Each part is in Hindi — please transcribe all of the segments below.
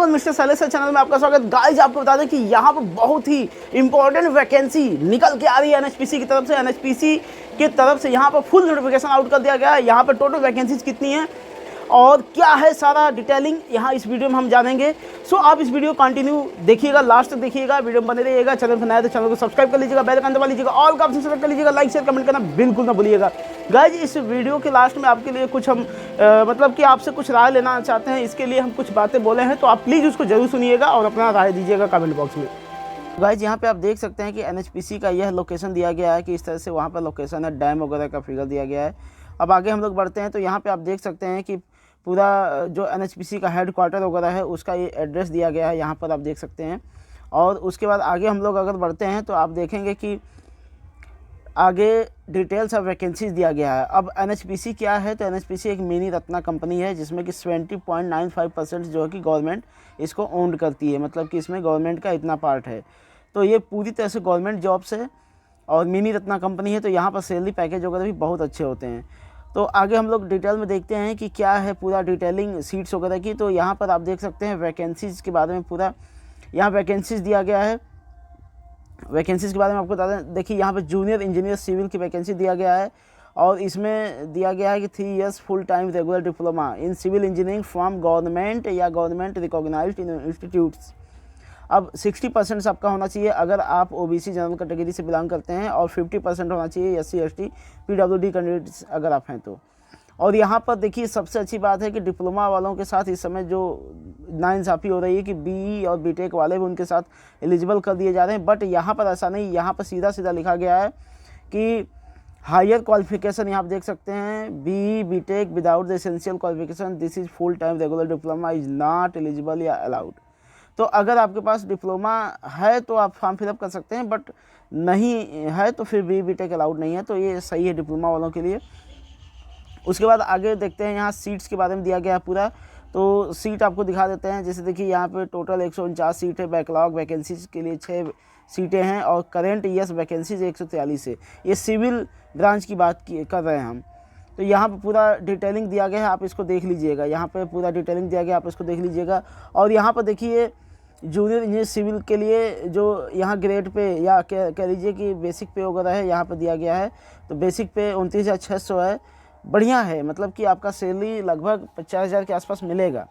एवरीवन, मिस्टर शैलेश चैनल में आपका स्वागत। गाइज आपको बता दें कि यहाँ पर बहुत ही इंपॉर्टेंट वैकेंसी निकल के आ रही है एनएचपीसी की तरफ से। एनएचपीसी की तरफ से यहाँ पर फुल नोटिफिकेशन आउट कर दिया गया है। यहाँ पर टोटल वैकेंसीज कितनी हैं और क्या है सारा डिटेलिंग यहाँ इस वीडियो में हम जानेंगे। सो आप इस वीडियो कंटिन्यू देखिएगा, लास्ट तक देखिएगा, वीडियो में बने रहिएगा। चैनल पर नया तो चैनल को सब्सक्राइब कर लीजिएगा, बेल आइकन दबा लीजिएगा, ऑल का ऑप्शन सेलेक्ट कर लीजिएगा, लाइक शेयर कमेंट करना बिल्कुल ना भूलिएगा। गाइज इस वीडियो के लास्ट में आपके लिए कुछ हम मतलब कि आपसे कुछ राय लेना चाहते हैं, इसके लिए हम कुछ बातें बोले हैं, तो आप प्लीज़ उसको जरूर सुनिएगा और अपना राय दीजिएगा कमेंट बॉक्स में। गाइज यहाँ पे आप देख सकते हैं कि एनएचपीसी का यह लोकेशन दिया गया है कि इस तरह से वहाँ पर लोकेशन है, डैम वगैरह का फिगर दिया गया है। अब आगे हम लोग बढ़ते हैं तो यहाँ पे आप देख सकते हैं कि पूरा जो एनएचपीसी का हेड क्वार्टर वगैरह है उसका ये एड्रेस दिया गया है, यहाँ पर आप देख सकते हैं। और उसके बाद आगे हम लोग अगर बढ़ते हैं तो आप देखेंगे कि आगे डिटेल्स ऑफ वैकेंसीज दिया गया है। अब एनएचपीसी क्या है, तो एनएचपीसी एक मिनी रत्ना कंपनी है जिसमें कि 70.95% जो है कि गवर्नमेंट इसको ओन्ड करती है, मतलब कि इसमें गवर्नमेंट का इतना पार्ट है। तो ये पूरी तरह से गवर्नमेंट जॉब्स है और मिनी रत्ना कंपनी है, तो यहाँ पर सैलरी पैकेज वगैरह भी बहुत अच्छे होते हैं। तो आगे हम लोग डिटेल में देखते हैं कि क्या है पूरा डिटेलिंग सीट्स वगैरह की। तो यहाँ पर आप देख सकते हैं वैकेंसीज़ के बारे में पूरा यहाँ वैकेंसीज़ दिया गया है। वैकेंसीज़ के बारे में आपको बता दें, देखिए यहाँ पे जूनियर इंजीनियर सिविल की वैकेंसी दिया गया है और इसमें दिया गया है कि 3 years full time regular diploma in civil engineering from government या गवर्नमेंट रिकॉग्नाइज्ड इंस्टीट्यूट्स। अब 60% आपका होना चाहिए अगर आप ओबीसी जनरल कैटेगरी से बिलोंग करते हैं और 50% होना चाहिए एससी एसटी पीडब्ल्यूडी कैंडिडेट्स अगर आप हैं तो। और यहाँ पर देखिए सबसे अच्छी बात है कि डिप्लोमा वालों के साथ इस समय जो नाइंसाफ़ी हो रही है कि बीई और बीटेक वाले भी उनके साथ एलिजिबल कर दिए जा रहे हैं, बट यहाँ पर ऐसा नहीं। यहाँ पर सीधा सीधा लिखा गया है कि हायर क्वालिफिकेशन यहाँ आप देख सकते हैं BE BTech without the essential qualification this is full time regular diploma is not eligible या अलाउड। तो अगर आपके पास डिप्लोमा है तो आप फॉर्म फिलअप कर सकते हैं, बट नहीं है तो फिर बीई बीटेक अलाउड नहीं है, तो ये सही है डिप्लोमा वालों के लिए। उसके बाद आगे देखते हैं यहाँ सीट्स के बारे में दिया गया है पूरा, तो सीट आपको दिखा देते हैं। जैसे देखिए यहाँ पे टोटल 149 सीट है, बैकलॉग वैकेंसीज के लिए 6 सीटें हैं और करेंट ईयर्स वैकेंसीज 143 है। ये सिविल ब्रांच की बात कर रहे हैं हम। तो यहाँ पर पूरा डिटेलिंग दिया गया है, आप इसको देख लीजिएगा। यहाँ पे पूरा डिटेलिंग दिया गया, आप इसको देख लीजिएगा। और यहाँ पर देखिए जूनियर इंजीनियर सिविल के लिए जो यहाँ ग्रेड पे या कह लीजिए कि बेसिक पे वगैरह है यहाँ पर दिया गया है। तो बेसिक पे 29,600 है, बढ़िया है, मतलब कि आपका सैलरी लगभग 50,000 के आसपास मिलेगा।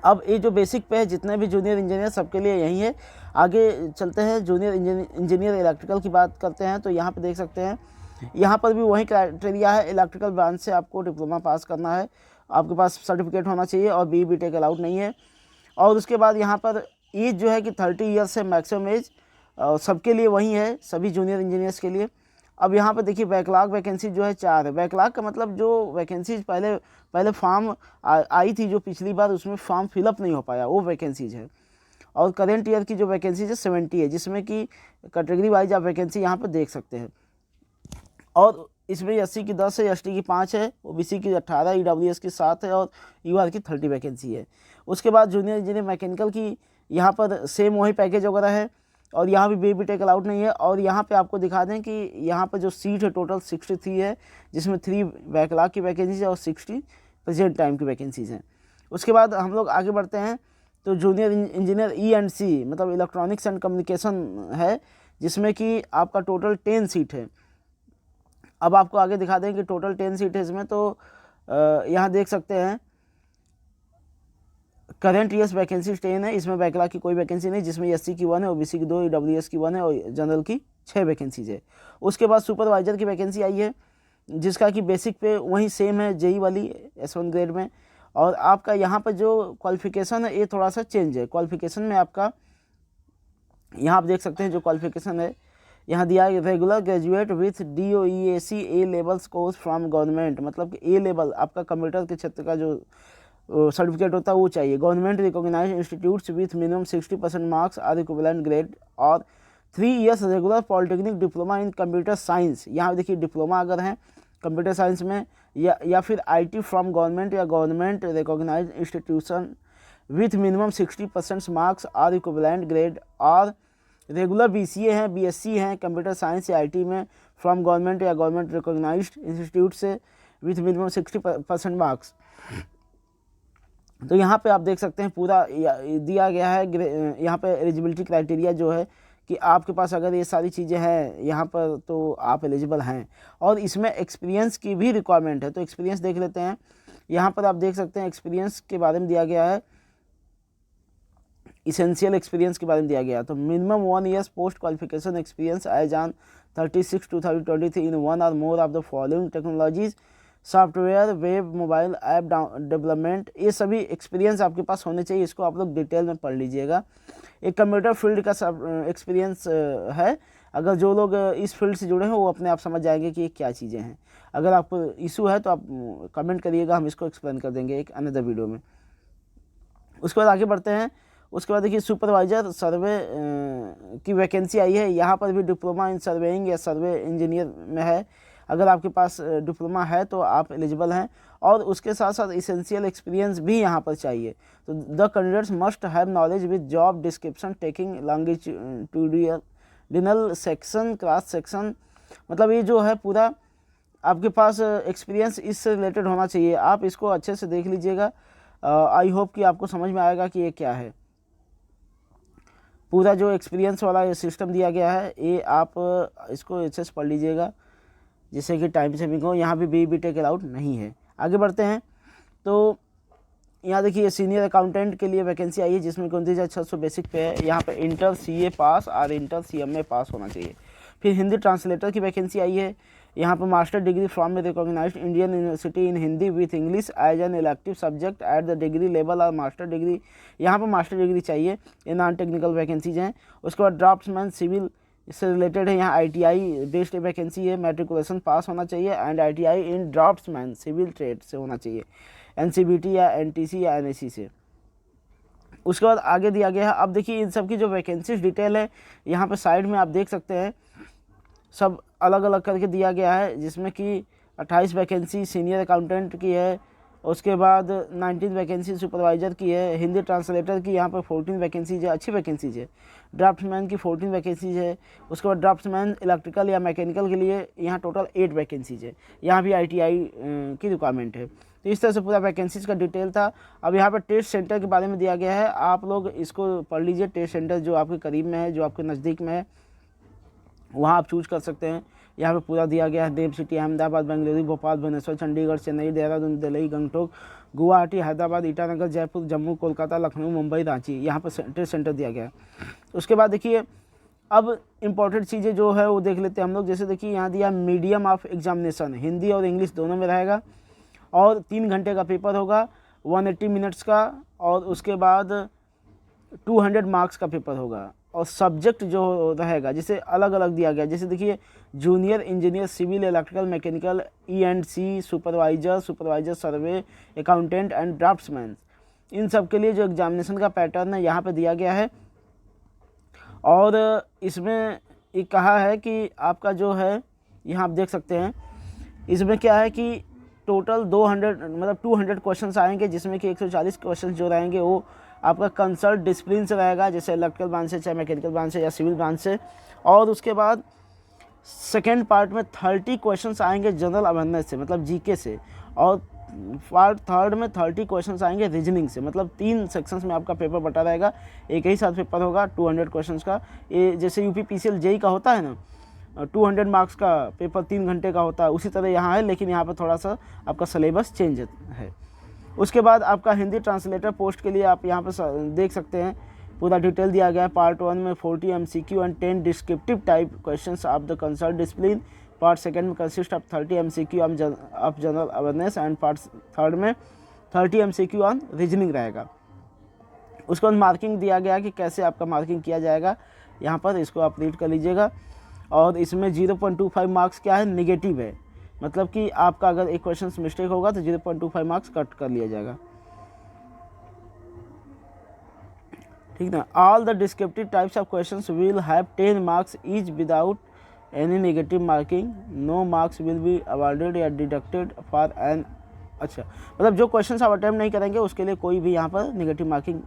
अब ये जो बेसिक पे है जितने भी जूनियर इंजीनियर सबके लिए यही है। आगे चलते हैं जूनियर इंजीनियर इलेक्ट्रिकल की बात करते हैं, तो यहाँ पे देख सकते हैं यहाँ पर भी वही क्राइटेरिया है। इलेक्ट्रिकल ब्रांच से आपको डिप्लोमा पास करना है, आपके पास सर्टिफिकेट होना चाहिए और बी बीटेक अलाउड नहीं है। और उसके बाद यहाँ पर एज जो है कि 30 ईयर्स से मैक्सिमम एज सबके लिए वही है, सभी जूनियर इंजीनियर्स के लिए। अब यहाँ पर देखिए बैकलॉग वैकेंसी जो है 4 है। बैकलॉग का मतलब जो वैकेंसीज पहले फॉर्म आई थी जो पिछली बार, उसमें फॉर्म फिलअप नहीं हो पाया, वो वैकेंसीज है। और करेंट ईयर की जो वैकेंसीज है 70 है, जिसमें कि कैटेगरी वाइज आप वैकेंसी यहाँ पर देख सकते हैं। और इसमें एससी की 10 है, एसटी की 5 है, ओबीसी की 18, ईडब्ल्यूएस की 7 है और यूआर की 30 वैकेंसी है। उसके बाद जूनियर इंजीनियर मैकेनिकल की यहाँ पर सेम वही पैकेज वगैरह है और यहाँ भी बी बीटेक अलाउड नहीं है। और यहाँ पे आपको दिखा दें कि यहाँ पर जो सीट है टोटल 63 है, जिसमें 3 बैकलॉग की वैकेंसीज है और 60 प्रेजेंट टाइम की वैकेंसीज हैं। उसके बाद हम लोग आगे बढ़ते हैं तो जूनियर इंजीनियर ई&सी मतलब इलेक्ट्रॉनिक्स एंड कम्युनिकेशन है, जिसमें कि आपका टोटल 10 सीट है। अब आपको आगे दिखा दें कि टोटल 10 सीट है इसमें, तो यहाँ देख सकते हैं करेंट ईयर्स वैकेंसी 10 है, इसमें बैकलॉग की कोई वैकेंसी नहीं, जिसमें एससी की 1 है, ओबीसी की 2, ईडब्ल्यूएस की 1 है और जनरल की 6 वैकेंसीज है। उसके बाद सुपरवाइजर की वैकेंसी आई है, जिसका कि बेसिक पे वही सेम है जेई वाली S1 ग्रेड में। और आपका यहाँ पर जो क्वालिफिकेशन है ये थोड़ा सा चेंज है। क्वालिफिकेशन में आपका यहाँ आप देख सकते हैं जो क्वालिफिकेशन है यहाँ दिया है regular graduate with DOEAC A levels course from government, मतलब कि ए लेवल आपका कंप्यूटर के क्षेत्र का जो सर्टिफिकेट होता है वो चाहिए। Government recognised institutes with minimum 60% marks are equivalent grade और 3 years regular polytechnic diploma in computer science. यहाँ देखिए डिप्लोमा अगर है कंप्यूटर साइंस में या फिर IT फ्रॉम गवर्नमेंट या government recognised institution with minimum 60% marks are equivalent grade और रेगुलर BCA हैं, BSc हैं कंप्यूटर साइंस या IT में फ्रॉम गवर्नमेंट या गवर्नमेंट रिकॉग्नाइज्ड इंस्टीट्यूट से विथ मिनिमम 60% मार्क्स। तो यहाँ पे आप देख सकते हैं पूरा दिया गया है यहाँ पे एलिजिबिलिटी क्राइटेरिया जो है कि आपके पास अगर ये सारी चीज़ें हैं यहाँ पर तो आप एलिजिबल हैं। और इसमें एक्सपीरियंस की भी रिक्वायरमेंट है, तो एक्सपीरियंस देख लेते हैं। यहाँ पर आप देख सकते हैं एक्सपीरियंस के बारे में दिया गया है, इसेंशियल एक्सपीरियंस के बारे में दिया गया है। तो minimum 1 years post qualification experience as on 36/2023 in one or more of the following technologies, software, web, mobile app development, ये सभी एक्सपीरियंस आपके पास होने चाहिए। इसको आप लोग डिटेल में पढ़ लीजिएगा। एक कंप्यूटर फील्ड का एक्सपीरियंस है, अगर जो लोग इस फील्ड से जुड़े हैं वो अपने आप समझ जाएंगे कि ये क्या चीज़ें हैं। अगर आपको इशू है तो आप कमेंट करिएगा, हम इसको एक्सप्लेन कर देंगे एक अनदर वीडियो में। उसके बाद आगे बढ़ते हैं। उसके बाद देखिए सुपरवाइजर सर्वे की वैकेंसी आई है। यहाँ पर भी डिप्लोमा इन सर्वेइंग या सर्वे इंजीनियर में है। अगर आपके पास डिप्लोमा है तो आप एलिजिबल हैं, और उसके साथ साथ इसेंशियल एक्सपीरियंस भी यहाँ पर चाहिए। तो the candidates must have knowledge with job description taking longitudinal section, cross section, मतलब ये जो है पूरा आपके पास एक्सपीरियंस इससे रिलेटेड होना चाहिए। आप इसको अच्छे से देख लीजिएगा। आई होप कि आपको समझ में आएगा कि ये क्या है। पूरा जो एक्सपीरियंस वाला ये सिस्टम दिया गया है, ये आप इसको अच्छे से पढ़ लीजिएगा जिससे कि टाइम सेविंग हो। यहाँ भी BTech अलाउड नहीं है। आगे बढ़ते हैं। तो यहाँ देखिए सीनियर अकाउंटेंट के लिए वैकेंसी आई है जिसमें 29,600 बेसिक पे है। यहाँ पे इंटर CA पास और इंटर CMA पास होना चाहिए। फिर हिंदी ट्रांसलेटर की वैकेंसी आई है। यहाँ पर master degree from recognised Indian university in Hindi with English as an elective subject at the degree level और मास्टर डिग्री, यहाँ पर मास्टर डिग्री चाहिए। ये नॉन टेक्निकल वैकेंसीज हैं। उसके बाद ड्राफ्ट्समैन सिविल इससे रिलेटेड है। यहाँ ITI बेस्ड वैकेंसी है, मैट्रिकुलेशन पास होना चाहिए and ITI in draftsman civil trade से होना चाहिए, NCBT या NTC या NAC से। उसके बाद आगे दिया गया है। अब देखिए इन सब की जो वैकेंसीज डिटेल है यहाँ पे साइड में आप देख सकते हैं, सब अलग अलग करके दिया गया है, जिसमें कि 28 वैकेंसी सीनियर अकाउंटेंट की है। उसके बाद 19 वैकेंसी सुपरवाइज़र की है। हिंदी ट्रांसलेटर की यहाँ पर 14 वैकेंसीज है, अच्छी वैकेंसीज है। ड्राफ्ट्समैन की 14 वैकेंसीज है। उसके बाद ड्राफ्ट्समैन इलेक्ट्रिकल या मैकेनिकल के लिए यहाँ टोटल 8 वैकेंसीज है। यहाँ भी ITI की रिक्वायरमेंट है। तो इस तरह से पूरा वैकेंसीज का डिटेल था। अब यहाँ पर टेस्ट सेंटर के बारे में दिया गया है, आप लोग इसको पढ़ लीजिए। टेस्ट सेंटर जो आपके करीब में है, जो आपके नज़दीक में है, वहाँ आप चूज कर सकते हैं। यहाँ पे पूरा दिया गया है। देव सिटी, अहमदाबाद, बेंगलुरु, भोपाल, भुवनेश्वर, चंडीगढ़, चेन्नई, देहरादून, दिल्ली, गंगटोक, गुवाहाटी, हैदराबाद, ईटानगर, जयपुर, जम्मू, कोलकाता, लखनऊ, मुंबई, रांची, यहाँ पर टेस्ट सेंटर दिया गया है। उसके बाद देखिए अब इम्पॉर्टेंट चीज़ें जो है वो देख लेते हैं हम लोग। जैसे देखिए यहाँ दिया मीडियम ऑफ एग्जामिनेशन, हिंदी और इंग्लिश दोनों में रहेगा, और 3 घंटे का पेपर होगा, 180 मिनट्स का, और उसके बाद 200 मार्क्स का पेपर होगा। और सब्जेक्ट जो रहेगा जैसे अलग अलग दिया गया, जैसे देखिए junior engineer civil, electrical, mechanical, E&C, supervisor survey, accountant and draftsman, इन सब के लिए जो एग्जामिनेशन का पैटर्न है यहाँ पे दिया गया है। और इसमें ये कहा है कि आपका जो है यहाँ आप देख सकते हैं, इसमें क्या है कि टोटल 200 क्वेश्चन आएंगे, जिसमें कि 140 क्वेश्चन जो रहेंगे वो आपका कंसल्ट डिसिप्लिन से रहेगा, जैसे इलेक्ट्रिकल ब्रांच से, चाहे मैकेनिकल ब्रांच से या सिविल ब्रांच से। और उसके बाद सेकेंड पार्ट में 30 क्वेश्चंस आएंगे जनरल अवेयरनेस से, मतलब GK से, और पार्ट थर्ड में 30 क्वेश्चंस आएंगे रीजनिंग से। मतलब 3 सेक्शंस में आपका पेपर बटा रहेगा, एक ही साथ पेपर होगा 200 क्वेश्चंस का। ये जैसे UPPCL JEE का होता है ना, 200 मार्क्स का पेपर 3 घंटे का होता है, उसी तरह यहाँ है, लेकिन यहाँ पर थोड़ा सा आपका सिलेबस चेंज है। उसके बाद आपका हिंदी ट्रांसलेटर पोस्ट के लिए आप यहाँ पर देख सकते हैं पूरा डिटेल दिया गया है। पार्ट 1 में 40 MCQ and 10 descriptive type questions of the consult discipline. Part 2 में consist of 30 MCQ of general awareness, and part 3 में 30 MCQ ऑन रीजनिंग रहेगा। उसके बाद मार्किंग दिया गया कि कैसे आपका मार्किंग किया जाएगा, यहाँ पर इसको आप रीड कर लीजिएगा। और इसमें 0.25 मार्क्स क्या है, निगेटिव है, मतलब कि आपका अगर एक क्वेश्चन मिस्टेक होगा तो 0.25 मार्क्स कट कर लिया जाएगा, ठीक ना। All the descriptive types of questions will have 10 marks each without any negative marking. No marks will be awarded or deducted for an, अच्छा मतलब जो क्वेश्चंस आप अटेम्प्ट नहीं करेंगे उसके लिए कोई भी यहाँ पर नेगेटिव मार्किंग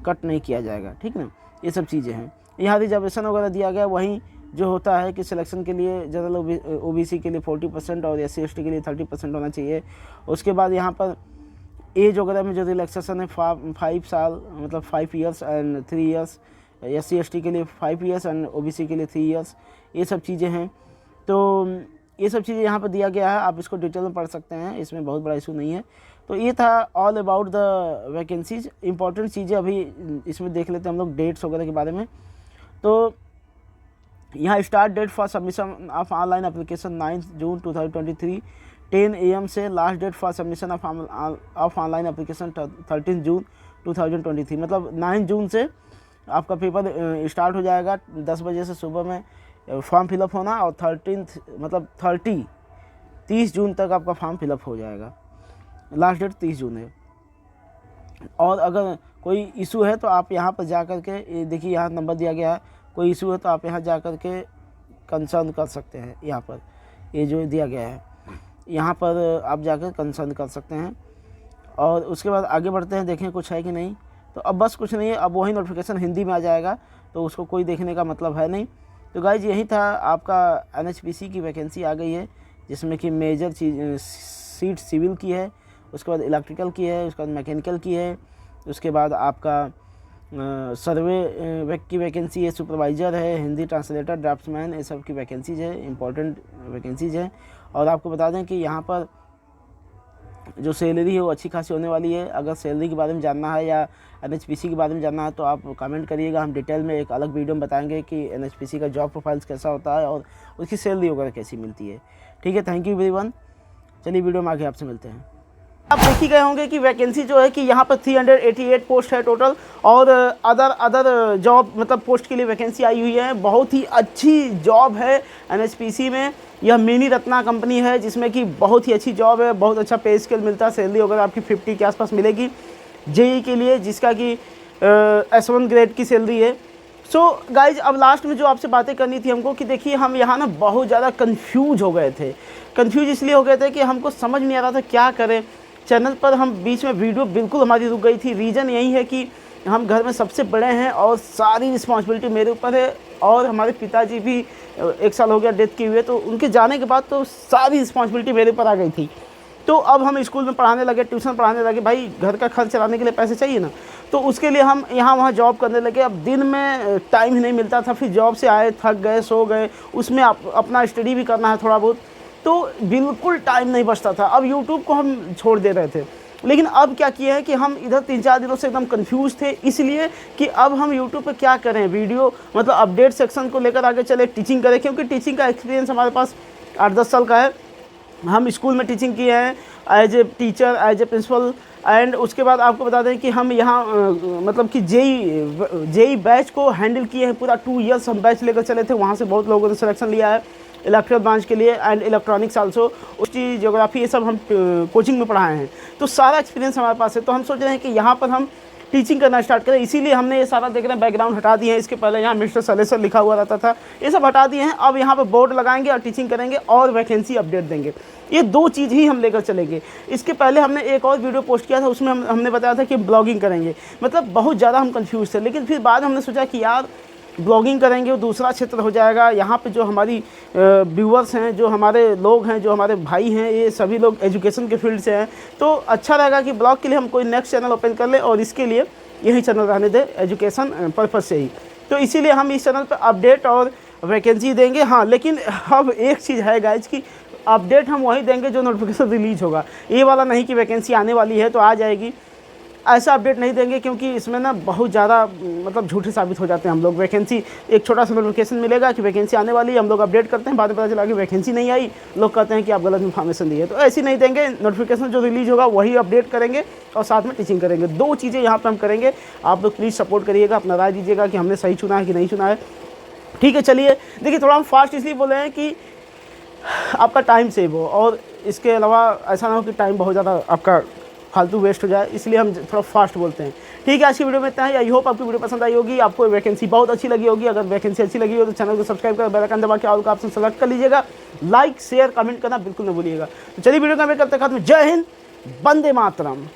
कट नहीं किया जाएगा, ठीक ना। ये सब चीज़ें हैं। यहाँ रिजर्वेशन वगैरह दिया गया, वहीं जो होता है कि सिलेक्शन के लिए जनरल OBC के लिए 40% और SC ST के लिए 30% होना चाहिए। उसके बाद यहाँ पर एज वगैरह में जो रिलैक्सेशन है 5 साल, मतलब 5 ईयर्स एंड 3 ईयर्स, SC/ST के लिए 5 ईयर्स एंड OBC के लिए 3 ईयर्स, ये सब चीज़ें हैं। तो ये सब चीज़ें यहाँ पर दिया गया है, आप इसको डिटेल में पढ़ सकते हैं, इसमें बहुत बड़ा इशू नहीं है। तो ये था all about the vacancies. Important चीज़ें अभी इसमें देख लेते हैं हम लोग डेट्स वगैरह के बारे में। तो यहाँ start date for submission of online application 9 June 2023 10 AM से, last date for submission of online application 13 June 2023, मतलब 9 जून से आपका पेपर स्टार्ट हो जाएगा 10 बजे से सुबह में फॉर्म फिलअप होना, और 30 जून तक आपका फॉर्म फिलअप हो जाएगा। लास्ट डेट 30 जून है। और अगर कोई इशू है तो आप यहाँ पर जा कर के, देखिए यहाँ नंबर दिया गया है, कोई इशू है तो आप यहाँ जा कर के कंसर्न कर सकते हैं। यहाँ पर ये जो दिया गया है, यहाँ पर आप जाकर कंसर्न कर सकते हैं। और उसके बाद आगे बढ़ते हैं, देखें कुछ है कि नहीं। तो अब बस कुछ नहीं है, अब वही नोटिफिकेशन हिंदी में आ जाएगा, तो उसको कोई देखने का मतलब है नहीं। तो गाइज यही था, आपका NHPC की वैकेंसी आ गई है, जिसमें कि मेजर सीट सिविल की है, उसके बाद इलेक्ट्रिकल की है, उसके बाद मैकेनिकल की है, उसके बाद आपका सर्वे की वैकेंसी है, सुपरवाइज़र है, हिंदी ट्रांसलेटर, ड्राफ्ट्समैन, ये सब की वैकेंसीज है, इंपॉर्टेंट वैकेंसीज है। और आपको बता दें कि यहाँ पर जो सैलरी है वो अच्छी खासी होने वाली है। अगर सैलरी के बारे में जानना है या NHPC के बारे में जानना है तो आप कमेंट करिएगा, हम डिटेल में एक अलग वीडियो में बताएंगे कि NHPC का जॉब प्रोफाइल्स कैसा होता है और उसकी सैलरी वगैरह कैसी मिलती है। ठीक है, थैंक यू एवरीवन। चलिए वीडियो में आगे आपसे मिलते हैं। आप देख ही गए होंगे कि वैकेंसी जो है कि यहाँ पर 388 पोस्ट है टोटल, और अदर जॉब मतलब पोस्ट के लिए वैकेंसी आई हुई है। बहुत ही अच्छी जॉब है NHPC में। यह मिनी रत्ना कंपनी है, जिसमें कि बहुत ही अच्छी जॉब है, बहुत अच्छा पे स्केल मिलता है, सैलरी वगैरह आपकी 50 के आसपास मिलेगी JEE के लिए, जिसका कि S1 ग्रेड की सैलरी है। सो गाइज, अब लास्ट में जो आपसे बातें करनी थी हमको कि देखिए हम यहाँ ना बहुत ज़्यादा कंफ्यूज हो गए थे। कंफ्यूज इसलिए हो गए थे कि हमको समझ नहीं आ रहा था क्या करें। चैनल पर हम बीच में वीडियो बिल्कुल हमारी रुक गई थी। रीज़न यही है कि हम घर में सबसे बड़े हैं और सारी रिस्पॉन्सिबिलिटी मेरे ऊपर है, और हमारे पिताजी भी 1 साल हो गया डेथ किए हुए, तो उनके जाने के बाद तो सारी रिस्पॉन्सिबिलिटी मेरे ऊपर आ गई थी। तो अब हम स्कूल में पढ़ाने लगे, ट्यूशन पढ़ाने लगे, भाई घर का खर्च चलाने के लिए पैसे चाहिए ना, तो उसके लिए हम यहाँ वहाँ जॉब करने लगे। अब दिन में टाइम ही नहीं मिलता था, फिर जॉब से आए, थक गए, सो गए, उसमें अपना स्टडी भी करना है थोड़ा बहुत, तो बिल्कुल टाइम नहीं बचता था। अब यूट्यूब को हम छोड़ दे रहे थे, लेकिन अब क्या किया है कि हम इधर 3-4 दिनों से एकदम कंफ्यूज थे, इसलिए कि अब हम यूट्यूब पे क्या करें, वीडियो मतलब अपडेट सेक्शन को लेकर आगे चले, टीचिंग करें, क्योंकि टीचिंग का एक्सपीरियंस हमारे पास 8-10 साल का है। हम स्कूल में टीचिंग किए हैं as a teacher, as a principal. And उसके बाद आपको बता दें कि हम यहाँ मतलब कि जेई बैच को हैंडल किए हैं, पूरा 2 ईयर्स हम बैच लेकर चले थे, वहाँ से बहुत लोगों ने सिलेक्शन लिया है इलेक्ट्रिकल ब्रांच के लिए एंड इलेक्ट्रॉनिक्स आल्सो, उसकी ज्योग्राफी ये सब हम कोचिंग में पढ़ाए हैं, तो सारा एक्सपीरियंस हमारे पास है। तो हम सोच रहे हैं कि यहाँ पर हम टीचिंग करना स्टार्ट करें, इसीलिए हमने ये सारा देख रहे हैं बैकग्राउंड हटा दिए हैं। इसके पहले यहाँ मिस्टर सलेसर लिखा हुआ रहता था, ये सब हटा दिए हैं। अब यहाँ पर बोर्ड लगाएंगे और टीचिंग करेंगे और वैकेंसी अपडेट देंगे। ये 2 चीज़ ही हम लेकर चलेंगे। इसके पहले हमने एक और वीडियो पोस्ट किया था, उसमें हमने बताया था कि ब्लॉगिंग करेंगे, मतलब बहुत ज़्यादा हम कंफ्यूज थे, लेकिन फिर बाद हमने सोचा कि यार ब्लॉगिंग करेंगे वो दूसरा क्षेत्र हो जाएगा। यहाँ पे जो हमारी व्यूअर्स हैं, जो हमारे लोग हैं, जो हमारे भाई हैं, ये सभी लोग एजुकेशन के फील्ड से हैं, तो अच्छा रहेगा कि ब्लॉग के लिए हम कोई नेक्स्ट चैनल ओपन कर ले और इसके लिए यही चैनल रहने दें एजुकेशन पर्पज़ से ही। तो इसीलिए हम इस चैनल पर अपडेट और वैकेंसी देंगे। हाँ, लेकिन अब एक चीज़ है गाइज कि अपडेट हम वही देंगे जो नोटिफिकेशन रिलीज होगा, ये वाला नहीं कि वैकेंसी आने वाली है तो आ जाएगी, ऐसा अपडेट नहीं देंगे, क्योंकि इसमें ना बहुत ज़्यादा मतलब झूठे साबित हो जाते हैं हम लोग। वैकेंसी एक छोटा सा नोटिफिकेशन मिलेगा कि वैकेंसी आने वाली है, हम लोग अपडेट करते हैं, बाद में पता चला कि वैकेंसी नहीं आई, लोग कहते हैं कि आप गलत इन्फॉर्मेशन दिए। तो ऐसी नहीं देंगे, नोटिफिकेशन जो रिलीज होगा वही अपडेट करेंगे और साथ में टीचिंग करेंगे। 2 चीज़ें यहाँ पर हम करेंगे। आप लोग प्लीज़ सपोर्ट करिएगा, अपना राय दीजिएगा कि हमने सही चुना है कि नहीं चुना है। ठीक है, चलिए देखिए, थोड़ा हम फास्ट इसलिए बोले हैं कि आपका टाइम सेव हो, और इसके अलावा ऐसा ना हो कि टाइम बहुत ज़्यादा आपका फालतू वेस्ट हो जाए, इसलिए हम थोड़ा फास्ट बोलते हैं। ठीक है, आज की वीडियो में इतना ही। आई होप आपकी वीडियो पसंद आई होगी, आपको वैकेंसी बहुत अच्छी लगी होगी। अगर वैकेंसी अच्छी लगी हो तो चैनल को सब्सक्राइब कर बेल आइकन दबा के ऑल का ऑप्शन सेलेक्ट कर लीजिएगा। लाइक शेयर कमेंट करना बिल्कुल न भूलिएगा। तो चलिए वीडियो का करते खत्म। जय हिंद, वंदे मातरम।